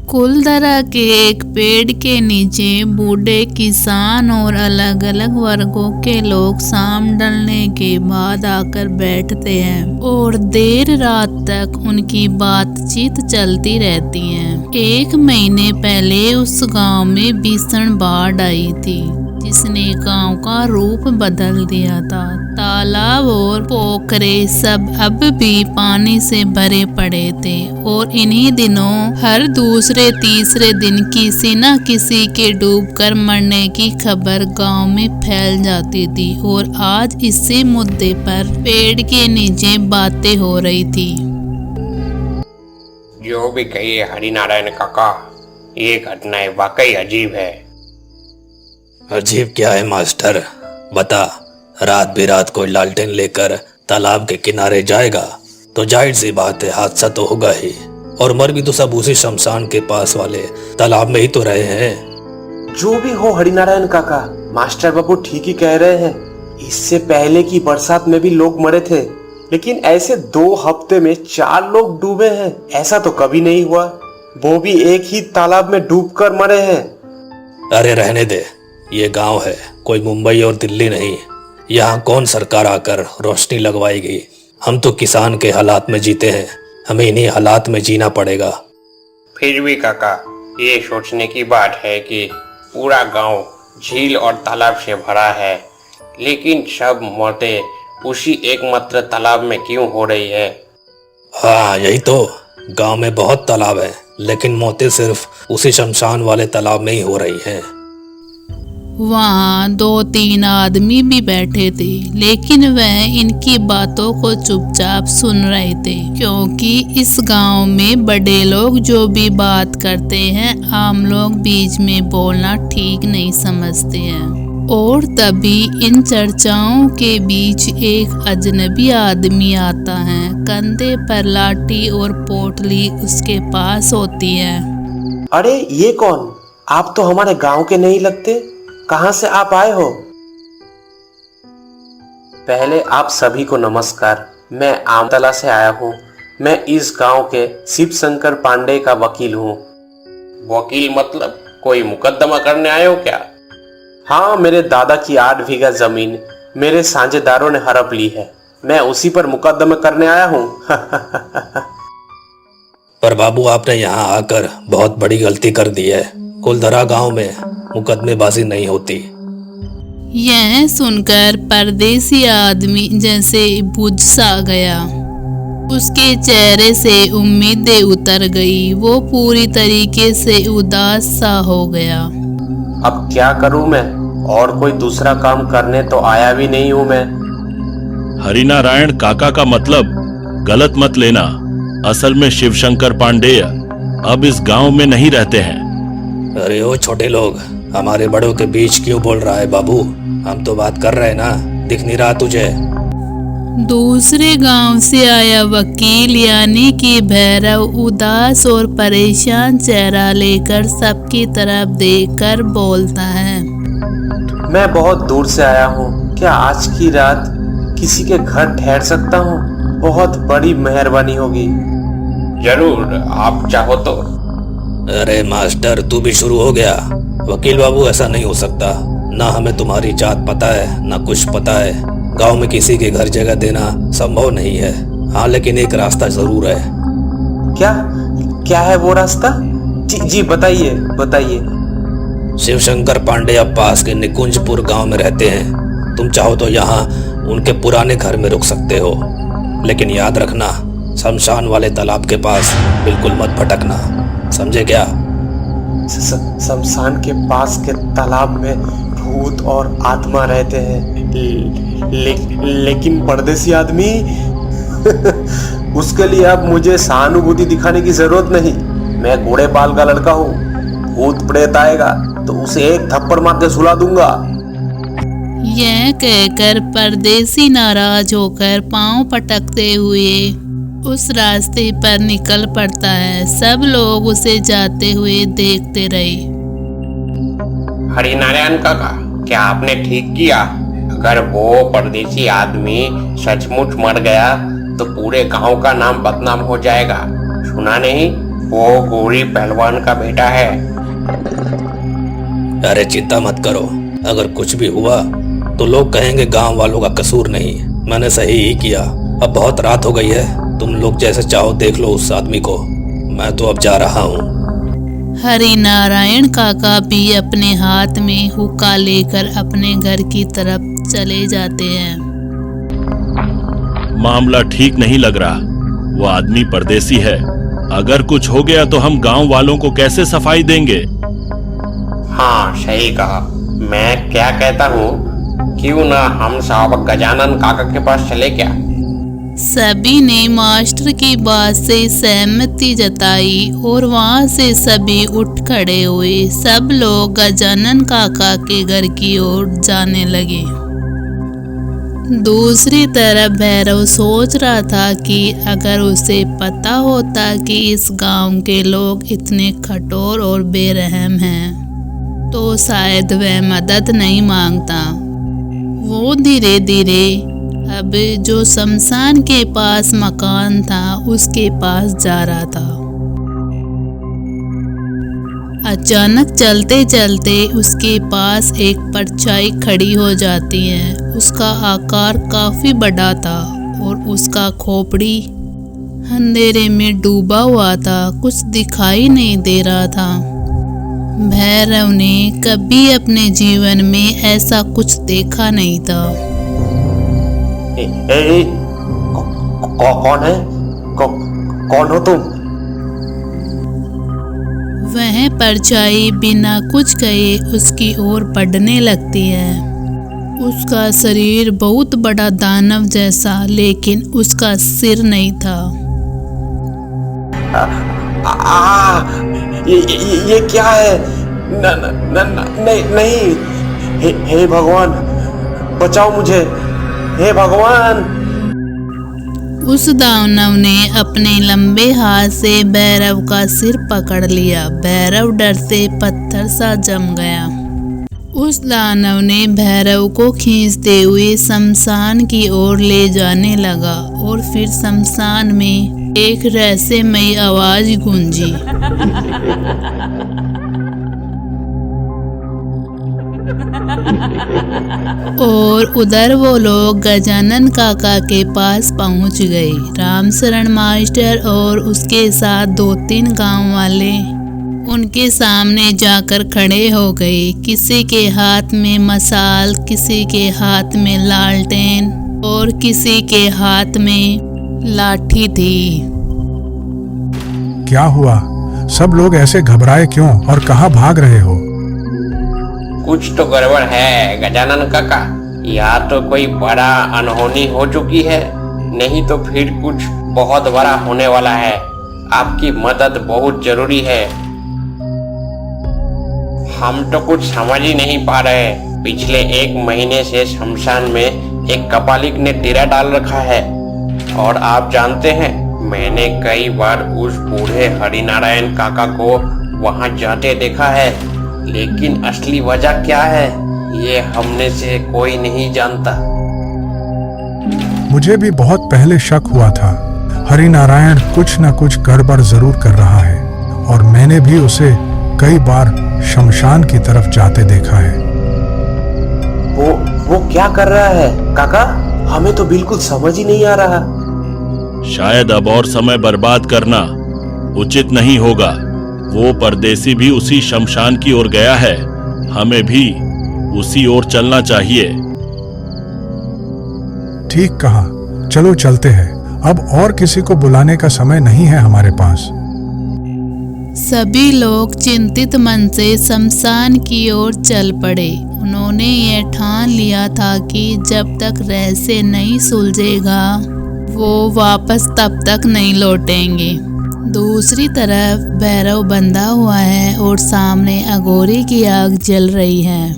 कुलधरा के एक पेड़ के नीचे बूढ़े किसान और अलग अलग वर्गों के लोग शाम ढलने के बाद आकर बैठते हैं और देर रात तक उनकी बातचीत चलती रहती है। 1 महीने पहले उस गांव में भीषण बाढ़ आई थी जिसने गांव का रूप बदल दिया था। तालाब और पोखरे सब अब भी पानी से भरे पड़े थे और इन्हीं दिनों हर दूसरे तीसरे दिन किसी न किसी के डूबकर मरने की खबर गांव में फैल जाती थी और आज इसी मुद्दे पर पेड़ के नीचे बातें हो रही थी। जो भी कहिए हरिनारायण काका, ये घटनाएं वाकई अजीब है। अजीब क्या है मास्टर, बता। रात बिरात कोई लालटेन लेकर तालाब के किनारे जाएगा तो जाहिर सी बात है हादसा तो होगा ही। और मर भी तो सब उसी शमशान के पास वाले तालाब में ही तो रहे हैं। जो भी हो हरिनारायण काका, मास्टर बाबू ठीक ही कह रहे हैं। इससे पहले की बरसात में भी लोग मरे थे, लेकिन ऐसे 2 हफ्ते में 4 लोग डूबे हैं, ऐसा तो कभी नहीं हुआ। वो भी एक ही तालाब में डूबकर मरे हैं। अरे रहने दे, ये गांव है, कोई मुंबई और दिल्ली नहीं। यहाँ कौन सरकार आकर रोशनी लगवाएगी। हम तो किसान के हालात में जीते हैं, हमें इन्हीं हालात में जीना पड़ेगा। फिर भी काका, ये सोचने की बात है कि पूरा गांव झील और तालाब से भरा है, लेकिन सब मौतें उसी एकमात्र तालाब में क्यों हो रही है। हाँ यही तो, गांव में बहुत तालाब है लेकिन मौतें सिर्फ उसी शमशान वाले तालाब में ही हो रही हैं। वहाँ 2-3 आदमी भी बैठे थे, लेकिन वह इनकी बातों को चुपचाप सुन रहे थे, क्योंकि इस गांव में बड़े लोग जो भी बात करते हैं आम लोग बीच में बोलना ठीक नहीं समझते हैं। और तभी इन चर्चाओं के बीच एक अजनबी आदमी आता है। कंधे पर लाठी और पोटली उसके पास होती है। अरे ये कौन? आप तो हमारे गांव के नहीं लगते, कहां से आप आए हो? पहले आप सभी को नमस्कार। मैं आमतला से आया हूँ। मैं इस गांव के शिव शंकर पांडे का वकील हूँ। वकील मतलब कोई मुकदमा करने आए हो क्या? हाँ, मेरे दादा की 8 बीघा जमीन मेरे साझेदारों ने हड़प ली है, मैं उसी पर मुकदमा करने आया हूँ। पर बाबू, आपने यहाँ आकर बहुत बड़ी गलती कर दी है। कुलधरा गांव में मुकदमेबाजी नहीं होती। यह सुनकर परदेसी आदमी जैसे बुझ सा गया। उसके चेहरे से उम्मीदें उतर गई। वो पूरी तरीके से उदास सा हो गया। अब क्या करूं मैं? और कोई दूसरा काम करने तो आया भी नहीं हूं मैं। हरिनारायण काका का मतलब गलत मत लेना। असल में शिवशंकर पांडेय अब इस गांव में नहीं रहते हैं। अरे ओ छोटे लोग, हमारे बड़ों के बीच क्यों बोल रहा है बाबू? हम तो बात कर रहे हैं ना, दिख नहीं रहा तुझे? दूसरे गांव से आया वकील यानी कि भैरव उदास और परेशान चेहरा लेकर सबकी तरफ देखकर बोलता है। मैं बहुत दूर से आया हूँ, क्या आज की रात किसी के घर ठहर सकता हूँ? बहुत बड़ी मेहरबानी होगी। जरूर, आप चाहो तो। अरे मास्टर, तू भी शुरू हो गया। वकील बाबू, ऐसा नहीं हो सकता। ना हमें तुम्हारी जात पता है ना कुछ पता है। गांव में किसी के घर जगह देना संभव नहीं है। हाँ, लेकिन एक रास्ता जरूर है। क्या है वो रास्ता? जी बताइए बताइए। शिवशंकर पांडे अब पास के निकुंजपुर गांव में रहते हैं। तुम चाहो तो यहाँ उनके पुराने घर में रुक सकते हो, लेकिन याद रखना, शमशान वाले तालाब के पास बिल्कुल मत भटकना, समझे क्या? शमशान के पास के तालाब में भूत और आत्मा रहते हैं, लेकिन परदेसी आदमी। उसके लिए अब मुझे सहानुभूति दिखाने की जरूरत नहीं। मैं घोड़े पाल का लड़का हूँ। भूत प्रेत आएगा तो उसे एक थप्पड़ मार के सुला दूंगा। यह कहकर परदेसी नाराज होकर पांव पटकते हुए उस रास्ते पर निकल पड़ता है। सब लोग उसे जाते हुए देखते रहे। हरिनारायण काका, क्या आपने ठीक किया? अगर वो परदेसी आदमी सचमुच मर गया तो पूरे गांव का नाम बदनाम हो जाएगा। सुना नहीं, वो गोरी पहलवान का बेटा है। अरे चिंता मत करो, अगर कुछ भी हुआ तो लोग कहेंगे गांव वालों का कसूर नहीं, मैंने सही ही किया। अब बहुत रात हो गई है, तुम लोग जैसे चाहो देख लो उस आदमी को, मैं तो अब जा रहा हूँ। हरिनारायण काका भी अपने हाथ में हुक्का लेकर अपने घर की तरफ चले जाते हैं। मामला ठीक नहीं लग रहा, वो आदमी परदेसी है। अगर कुछ हो गया तो हम गांव वालों को कैसे सफाई देंगे? हाँ सही कहा। मैं क्या कहता हूँ, क्यों ना हम साहब गजानन काका के पास चले क्या? सभी ने मास्टर की बात से सहमति जताई और वहां से सभी उठ खड़े हुए। सब लोग गजानन काका के घर की ओर जाने लगे। दूसरी तरफ भैरव सोच रहा था कि अगर उसे पता होता कि इस गांव के लोग इतने कठोर और बेरहम हैं, तो शायद वह मदद नहीं मांगता। वो धीरे धीरे अब जो शमशान के पास मकान था उसके पास जा रहा था। अचानक चलते चलते उसके पास एक परछाई खड़ी हो जाती है। उसका आकार काफी बड़ा था और उसका खोपड़ी अंधेरे में डूबा हुआ था, कुछ दिखाई नहीं दे रहा था। भैरव ने कभी अपने जीवन में ऐसा कुछ देखा नहीं था। कौन है? कौन हो तुम? वह परछाई बिना कुछ कहे उसकी ओर बढ़ने लगती है। उसका शरीर बहुत बड़ा दानव जैसा, लेकिन उसका सिर नहीं था। ये क्या है? नहीं, हे भगवान बचाओ मुझे, हे भगवान। उस दानव ने अपने लंबे हाथ से भैरव का सिर पकड़ लिया। भैरव डर से पत्थर सा जम गया। उस दानव ने भैरव को खींचते हुए शमशान की ओर ले जाने लगा और फिर शमशान में एक रहस्यमयी आवाज गूंजी। और उधर वो लोग गजानन काका के पास पहुंच गए। रामशरण मास्टर और उसके साथ 2-3 गांव वाले उनके सामने जाकर खड़े हो गए। किसी के हाथ में मशाल, किसी के हाथ में लालटेन और किसी के हाथ में लाठी थी। क्या हुआ? सब लोग ऐसे घबराए क्यों और कहाँ भाग रहे हो? कुछ तो गड़बड़ है गजानन काका, या तो कोई बड़ा अनहोनी हो चुकी है, नहीं तो फिर कुछ बहुत बड़ा होने वाला है। आपकी मदद बहुत जरूरी है। हम तो कुछ समझ ही नहीं पा रहे। पिछले 1 महीने से शमशान में एक कपालिक ने डेरा डाल रखा है, और आप जानते हैं मैंने कई बार उस बूढ़े हरिनारायण काका को वहां जाते देखा है, लेकिन असली वजह क्या है ये हमने से कोई नहीं जानता। मुझे भी बहुत पहले शक हुआ था। हरिनारायण कुछ न कुछ गड़बड़ जरूर कर रहा है, और मैंने भी उसे कई बार शमशान की तरफ जाते देखा है। वो क्या कर रहा है काका? हमें तो बिल्कुल समझ ही नहीं आ रहा। शायद अब और समय बर्बाद करना उचित नहीं होगा। वो परदेसी भी उसी शमशान की ओर गया है, हमें भी उसी ओर चलना चाहिए। ठीक कहा, चलो चलते हैं। अब और किसी को बुलाने का समय नहीं है हमारे पास। सभी लोग चिंतित मन से शमशान की ओर चल पड़े। उन्होंने यह ठान लिया था कि जब तक रहस्य नहीं सुलझेगा वो वापस तब तक नहीं लौटेंगे। दूसरी तरफ भैरव बंधा हुआ है और सामने अघोरी की आग जल रही है।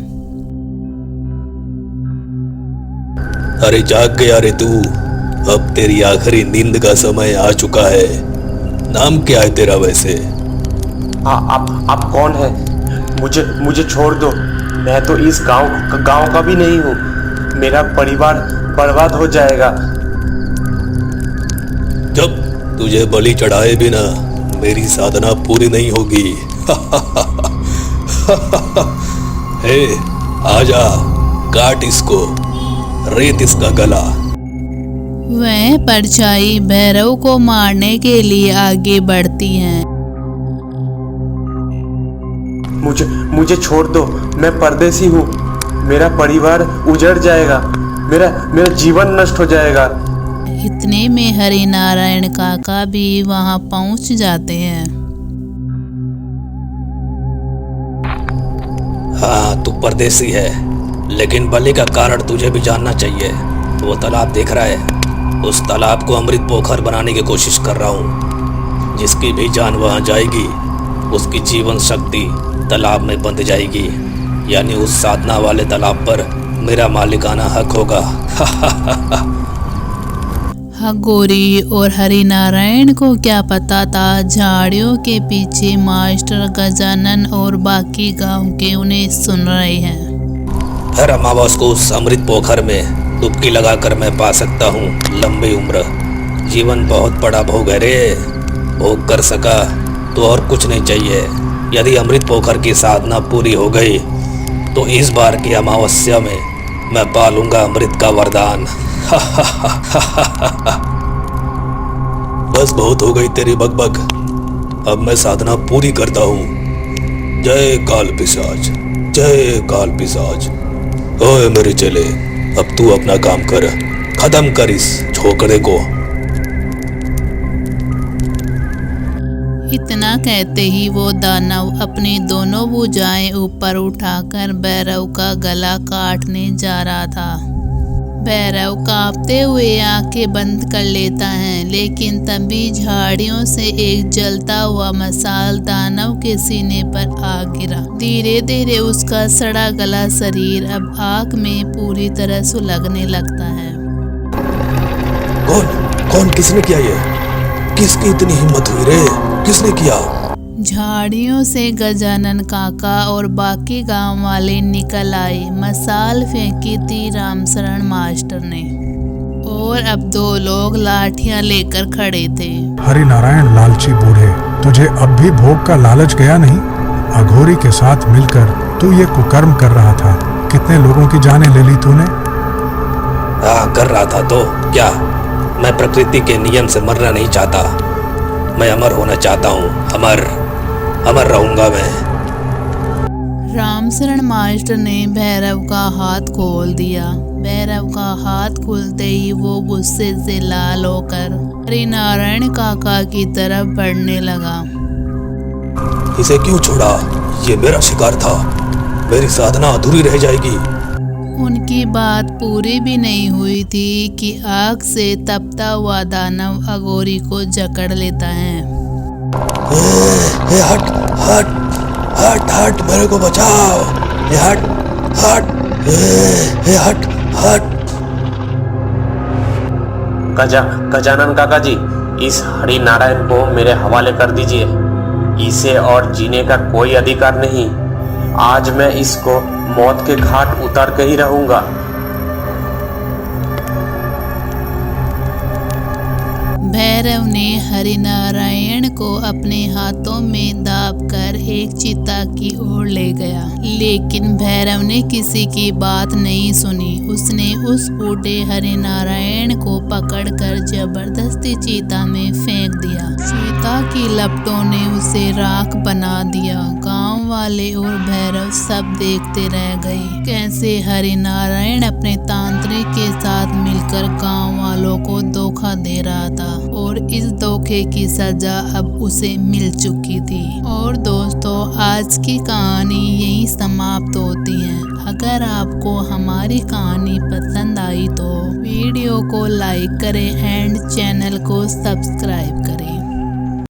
अरे जाग गया रे तू, अब तेरी आखिरी नींद का समय आ चुका है। नाम क्या है तेरा वैसे? आप कौन है? मुझे छोड़ दो। मैं तो इस गांव का भी नहीं हूँ। मेरा परिवार बर्बाद हो जाएगा। जब तुझे बलि चढ़ाए बिना मेरी साधना पूरी नहीं होगी। हे, आजा, काट इसको, रेत इसका गला। वह परछाई भैरव को मारने के लिए आगे बढ़ती है। मुझे छोड़ दो, मैं परदेसी हूँ। मेरा परिवार उजड़ जाएगा, मेरा जीवन नष्ट हो जाएगा। इतने में हरिनारायण काका भी वहां पहुंच जाते हैं। हाँ, तू परदेसी है, लेकिन बलि का कारण तुझे भी जानना चाहिए। वो तालाब देख रहा है, उस तालाब को अमृत पोखर बनाने की कोशिश कर रहा हूँ। जिसकी भी जान वहाँ जाएगी, उसकी जीवन शक्ति तालाब में बंध जाएगी, यानी उस साधना वाले तालाब पर मेरा मालिकाना हक होगा। हगोरी और हरिनारायण को क्या पता था, झाड़ियों के पीछे मास्टर गजानन और बाकी गांव के उन्हें सुन रहे हैं। हर अमावस को उस अमृत पोखर में डुबकी लगाकर मैं पा सकता हूँ लंबी उम्र। जीवन बहुत बड़ा भोग है रे, भोग कर सका तो और कुछ नहीं चाहिए। यदि अमृत पोखर की साधना पूरी हो गई तो इस बार की अमावस्या में मैं पा लूंगा अमृत का वरदान। बस बहुत हो गई तेरी बकबक, अब मैं साधना पूरी करता हूँ। जय काल पिशाच, जय काल पिशाच। ओए मेरे चेले, अब तू अपना काम कर, खत्म कर इस छोकरे को। इतना कहते ही वो दानव अपनी दोनों भुजाएं ऊपर उठाकर भैरव का गला काटने जा रहा था। भैरव कांपते हुए आंखें बंद कर लेता है, लेकिन तभी झाड़ियों से एक जलता हुआ मसाल दानव के सीने पर आ गिरा। धीरे धीरे उसका सड़ा गला शरीर अब आग में पूरी तरह सुलगने लगता है। कौन किसने किया ये? किसकी इतनी हिम्मत हुई रे? किसने किया? झाड़ियों से गजानन काका और बाकी गांव वाले निकल आए। मसाल फेंकी थी रामशरण मास्टर ने, और अब दो लोग लाठियां लेकर खड़े थे। हरिनारायण लालची बूढ़े, तुझे अब भी भोग का लालच गया नहीं? अघोरी के साथ मिलकर तू ये कुकर्म कर रहा था। कितने लोगों की जानें ले ली तूने? कर रहा था तो क्या? मैं प्रकृति के नियम से मरना नहीं चाहता, मैं अमर होना चाहता हूँ। अमर रहूंगा मैं। रामशरण मास्टर ने भैरव का हाथ खोल दिया। भैरव का हाथ खुलते ही वो गुस्से से लाल होकर हरिनारायण काका की तरफ बढ़ने लगा। इसे क्यों छोड़ा? ये मेरा शिकार था, मेरी साधना अधूरी रह जाएगी। उनकी बात पूरी भी नहीं हुई थी कि आग से तपता हुआ दानव अघोरी को जकड़ लेता है। हट, मेरे को बचाओ। हट। गजानन काका जी, इस हरिनारायण को मेरे हवाले कर दीजिए। इसे और जीने का कोई अधिकार नहीं। आज मैं इसको मौत के घाट उतार के ही रहूंगा। भैरव ने हरिनारायण को अपने हाथों में दाबकर एक चिता की ओर ले गया, लेकिन भैरव ने किसी की बात नहीं सुनी। उसने उस बूढ़े हरिनारायण को पकड़कर जबरदस्ती चीता में फेंक दिया। चीता की लपटों ने उसे राख बना दिया। गांव वाले और भैरव सब देखते रह गए कैसे हरिनारायण अपने तांत्रिक के साथ मिलकर गांव वालों को धोखा दे रहा था, और इस धोखे की सजा अब उसे मिल चुकी थी। और दोस्तों, आज की कहानी यही समाप्त होती है। अगर आपको हमारी कहानी पसंद आई तो वीडियो को लाइक करें एंड चैनल को सब्सक्राइब करें।